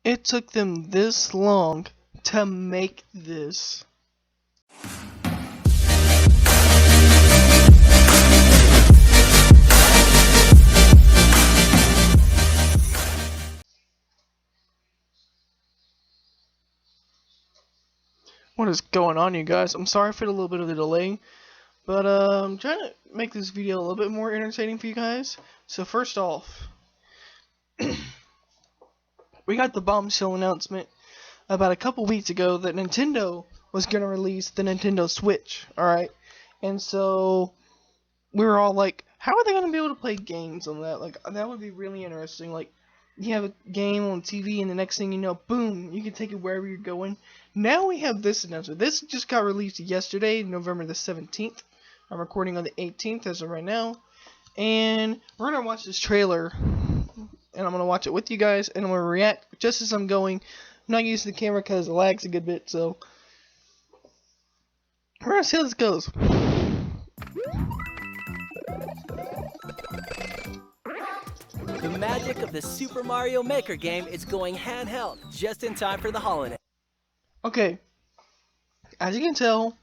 It took them this long to make this. What is going on, you guys? I'm sorry for the little bit of the delay, but I'm trying to make this video a little bit more entertaining for you guys. So first off, we got the bombshell announcement about a couple weeks ago that Nintendo was going to release the Nintendo Switch, alright? And so we were all like, how are they going to be able to play games on that? Like, that would be really interesting. Like, you have a game on TV and the next thing you know, boom, you can take it wherever you're going. Now we have this announcement. This just got released yesterday, November the 17th. I'm recording on the 18th as of right now. And we're going to watch this trailer. And I'm going to watch it with you guys. And I'm going to react just as I'm going. I'm not using the camera because it lags a good bit. So we're going to see how this goes. The magic of the Super Mario Maker game is going handheld just in time for the holiday. Okay, as you can tell,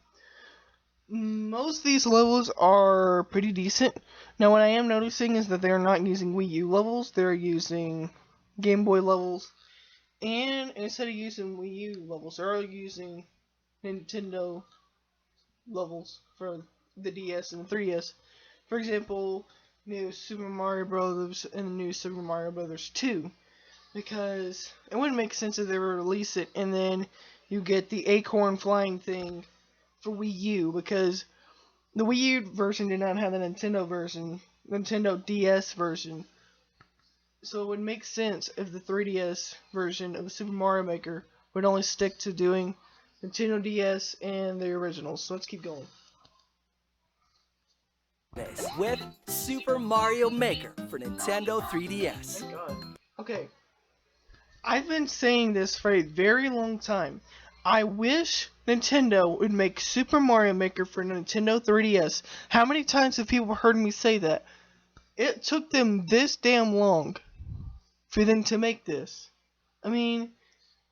most of these levels are pretty decent. Now, what I am noticing is that they're not using Wii U levels, they're using Game Boy levels, and instead of using Wii U levels, they're using Nintendo levels for the DS and the 3DS. For example, new Super Mario Bros. And the new Super Mario Bros. 2, because it wouldn't make sense if they were to release it and then you get the acorn flying thing for Wii U, because the Wii U version did not have the Nintendo DS version. So it would make sense if the 3DS version of the Super Mario Maker would only stick to doing Nintendo DS and the originals. So let's keep going. With Super Mario Maker for Nintendo 3DS. Okay, I've been saying this for a very long time. I wish Nintendo would make Super Mario Maker for Nintendo 3DS. How many times have people heard me say that? It took them this damn long for them to make this. I mean,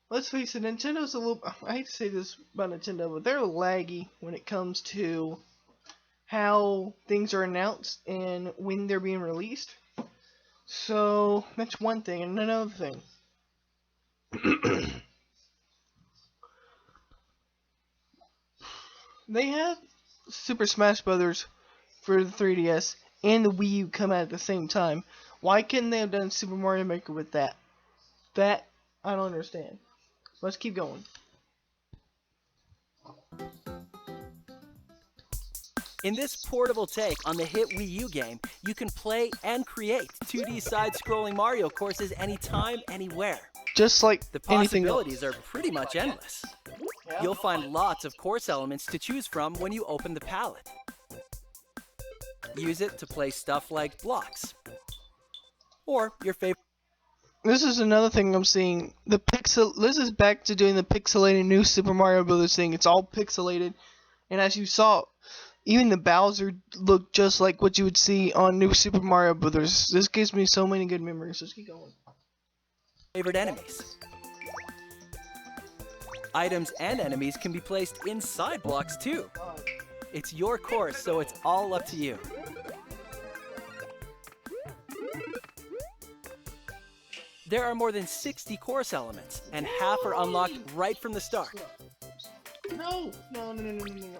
let's face it, Nintendo's a little... I hate to say this about Nintendo, but they're laggy when it comes to how things are announced and when they're being released. So, that's one thing. And another thing. They have Super Smash Brothers for the 3DS and the Wii U come out at the same time. Why couldn't they have done Super Mario Maker with that? That, I don't understand. Let's keep going. In this portable take on the hit Wii U game, you can play and create 2D side-scrolling Mario courses anytime, anywhere. Just like The anything else. possibilities are pretty much endless. You'll find lots of course elements to choose from when you open the palette. Use it to play stuff like blocks, or your favorite. This is another thing I'm seeing. This is back to doing the pixelated new Super Mario Brothers thing. It's all pixelated, and as you saw, even the Bowser looked just like what you would see on New Super Mario Brothers. This gives me so many good memories. Let's keep going. Favorite enemies. Items and enemies can be placed inside blocks too. It's your course, so it's all up to you. There are more than 60 course elements, and half are unlocked right from the start. No.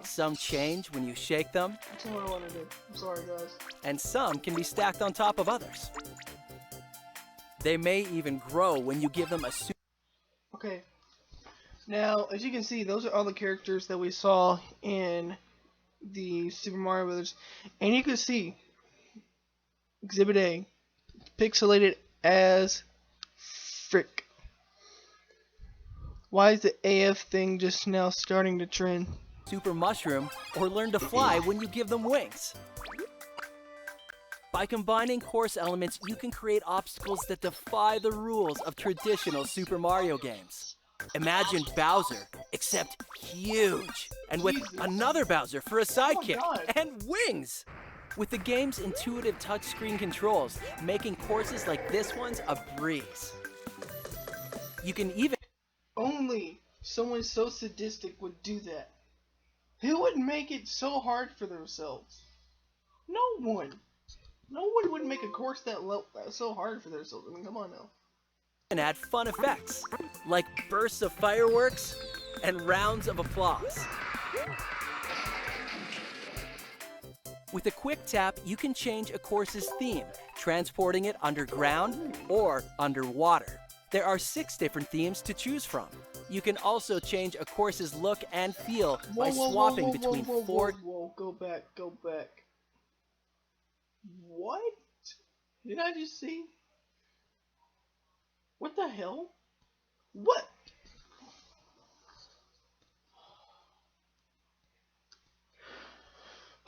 Some change when you shake them, That's not what I want to do. I'm sorry, guys. and some can be stacked on top of others. They may even grow when you give them a super. Okay. Now, as you can see, those are all the characters that we saw in the Super Mario Brothers, and you can see Exhibit A, pixelated as frick. Why is the AF thing just now starting to trend? Super mushroom, or learn to fly when you give them wings. By combining course elements, you can create obstacles that defy the rules of traditional Super Mario games. Imagine Bowser, except huge, and with another Bowser for a sidekick, and wings! With the game's intuitive touchscreen controls, making courses like this one's a breeze. You can even Only someone so sadistic would do that. Who would make it so hard for themselves? No one. No one would make a course that's so hard for themselves. I mean, come on now. add fun effects, like bursts of fireworks and rounds of applause. With a quick tap, you can change a course's theme, transporting it underground or underwater. There are 6 different themes to choose from. You can also change a course's look and feel by swapping between 4. Whoa, go back. What? Did I just see? What the hell? What?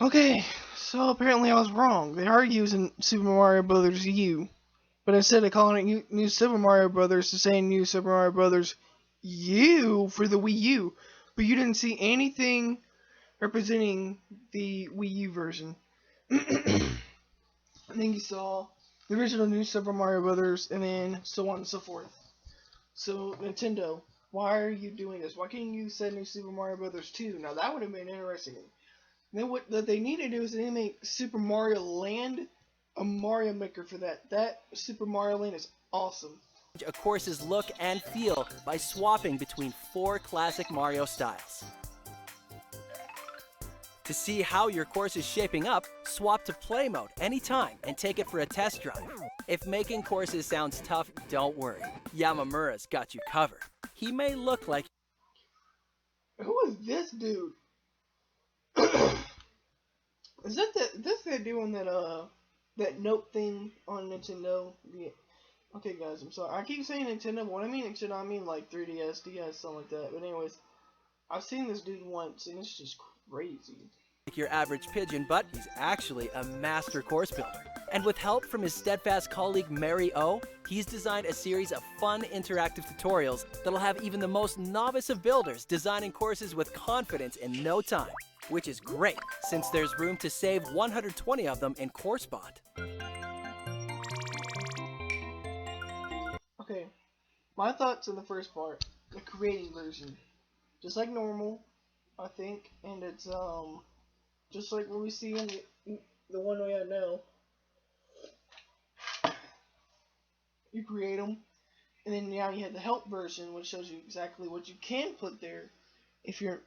Okay, so apparently I was wrong. They are using Super Mario Brothers U, but instead of calling it New Super Mario Brothers, they're saying New Super Mario Brothers U for the Wii U. But you didn't see anything representing the Wii U version. I think you saw the original New Super Mario Brothers, and then so on and so forth. So Nintendo, why are you doing this? Why can't you say New Super Mario Brothers 2? Now that would have been interesting. Then what they need to do is they need to make Super Mario Land a Mario Maker for that. That Super Mario Land is awesome. A course's look and feel by swapping between 4 classic Mario styles. To see how your course is shaping up, swap to play mode anytime and take it for a test drive. If making courses sounds tough, don't worry. Yamamura's got you covered. He may look like... Who is this dude? Is this guy doing that note thing on Nintendo? Yeah. Okay, guys, I'm sorry. I keep saying Nintendo, but when I mean Nintendo, I mean like 3DS, DS, something like that. But anyways, I've seen this dude once, and it's just crazy. your average pigeon, but he's actually a master course builder. And with help from his steadfast colleague Mary O, he's designed a series of fun interactive tutorials that'll have even the most novice of builders designing courses with confidence in no time. Which is great, since there's room to save 120 of them in CourseBot. Okay, my thoughts on the first part, the creating version. Just like normal, I think, and it's just like what we see in the one we have now. You create them, and then now you have the help version, which shows you exactly what you can put there if you're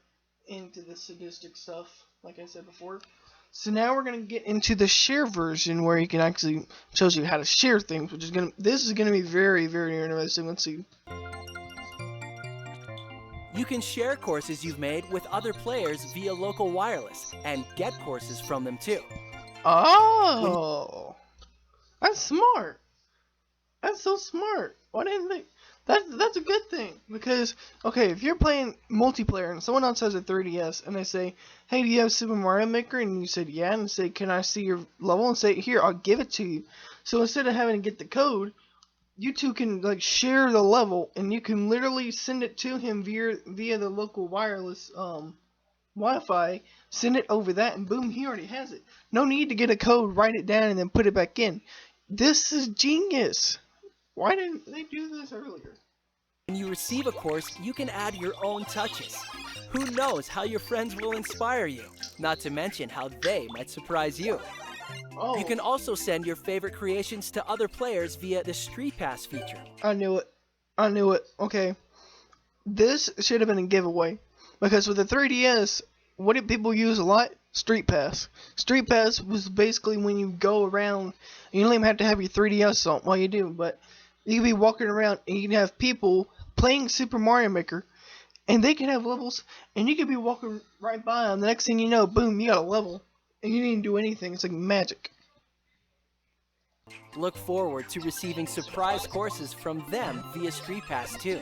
into the sadistic stuff, like I said before. So now we're gonna get into the share version, where you can actually shows you how to share things, which is this is gonna be very, very interesting. Let's see. You can share courses you've made with other players via local wireless and get courses from them too. Oh, that's smart. That's so smart. Why didn't they? That's a good thing, because okay, if you're playing multiplayer and someone else has a 3DS and they say, "Hey, do you have Super Mario Maker?" and you said, "Yeah," and say, "Can I see your level?" and say, "Here, I'll give it to you." So instead of having to get the code, you two can like share the level, and you can literally send it to him via the local wireless Wi-Fi. Send it over that, and boom, he already has it. No need to get a code, write it down, and then put it back in. This is genius. Why didn't they do this earlier? When you receive a course, you can add your own touches. Who knows how your friends will inspire you, not to mention how they might surprise you. Oh, You can also send your favorite creations to other players via the Street Pass feature. I knew it. I knew it. Okay. This should have been a giveaway. Because with the 3DS, what did people use a lot? Street Pass. Street Pass was basically when you go around, you don't even have to have your 3DS on. Well, you do, but you can be walking around and you can have people playing Super Mario Maker, and they can have levels, and you can be walking right by them. The next thing you know, boom, you got a level, and you didn't do anything. It's like magic. Look forward to receiving surprise courses from them via Street Pass too.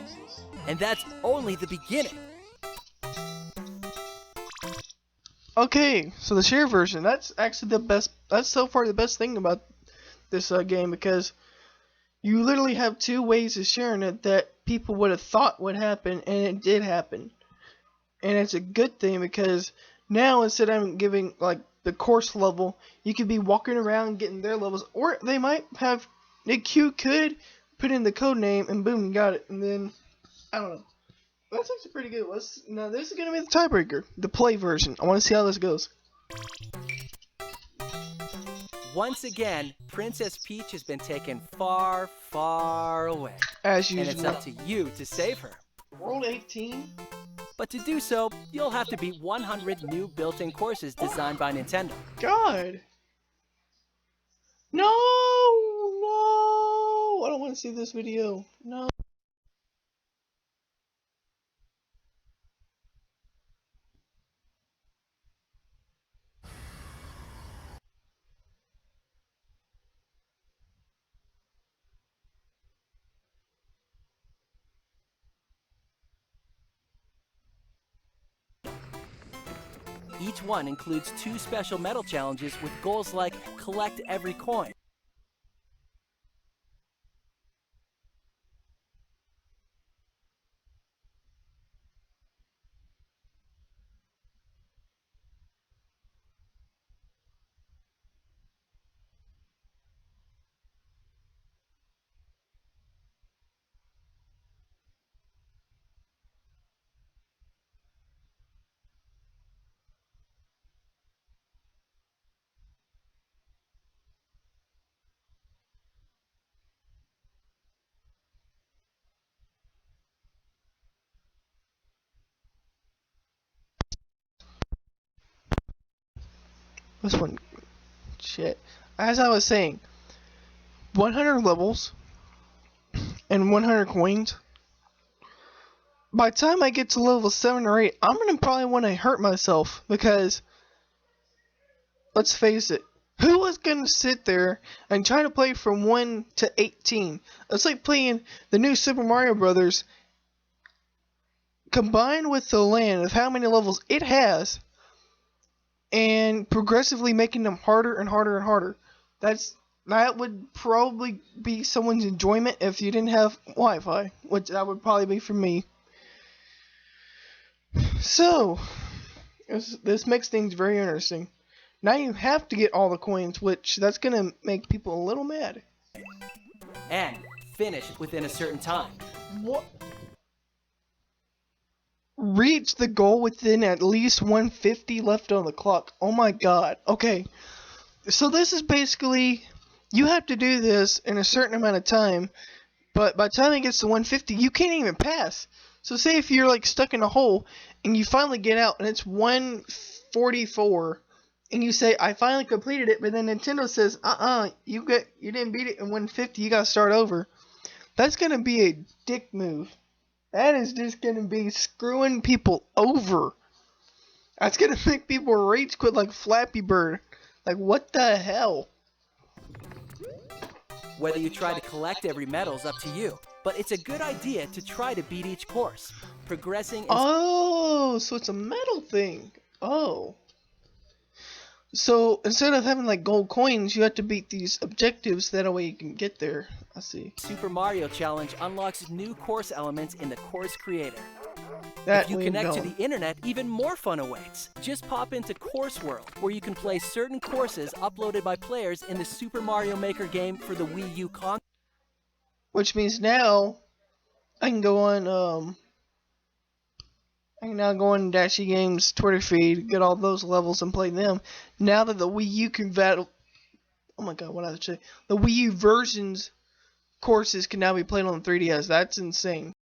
And that's only the beginning. Okay, so the share version, that's actually the best, that's so far the best thing about this game, because you literally have two ways of sharing it that people would have thought would happen, and it did happen. And it's a good thing, because now instead of giving like the course level, you could be walking around getting their levels, or they might have, you could put in the code name, and boom, you got it. And then, I don't know. That's actually pretty good. Now this is going to be the tiebreaker, the play version. I want to see how this goes. Once again, Princess Peach has been taken far, far away. As usual. And it's up to you to save her. World 18? But to do so, you'll have to beat 100 new built-in courses designed by Nintendo. God. No! No! I don't want to see this video. No. Each one includes 2 special medal challenges with goals like collect every coin, This one. Shit. As I was saying, 100 levels and 100 coins. By the time I get to level 7 or 8, I'm going to probably want to hurt myself because, let's face it, who is going to sit there and try to play from 1 to 18? It's like playing the new Super Mario Brothers combined with the land of how many levels it has and progressively making them harder and harder and harder. That would probably be someone's enjoyment if you didn't have Wi-Fi, which that would probably be for me. So, this makes things very interesting. Now you have to get all the coins, which that's going to make people a little mad. and finish within a certain time. What? Reach the goal within at least 150 left on the clock. Oh my god. Okay. So this is basically, you have to do this in a certain amount of time, but by the time it gets to 150, you can't even pass. So say if you're like stuck in a hole and you finally get out and it's 144 and you say I finally completed it, but then Nintendo says you didn't beat it in 150, you gotta start over. That's gonna be a dick move. That is just gonna be screwing people over. That's gonna make people rage quit like Flappy Bird. Like what the hell? Whether you try to collect every medal is up to you, but it's a good idea to try to beat each course. Progressing is... Oh, so it's a medal thing. Oh. So instead of having like gold coins, you have to beat these objectives. That way you can get there. I see. Super Mario Challenge unlocks new course elements in the course creator. That If you connect to the internet, even more fun awaits. Just pop into Course World, where you can play certain courses uploaded by players in the Super Mario Maker game for the Wii U console. Which means now I can go on I can now go on Dashy Games Twitter feed, get all those levels and play them. Now that the Wii U oh my god, what did I say? The Wii U versions courses can now be played on the 3DS. That's insane.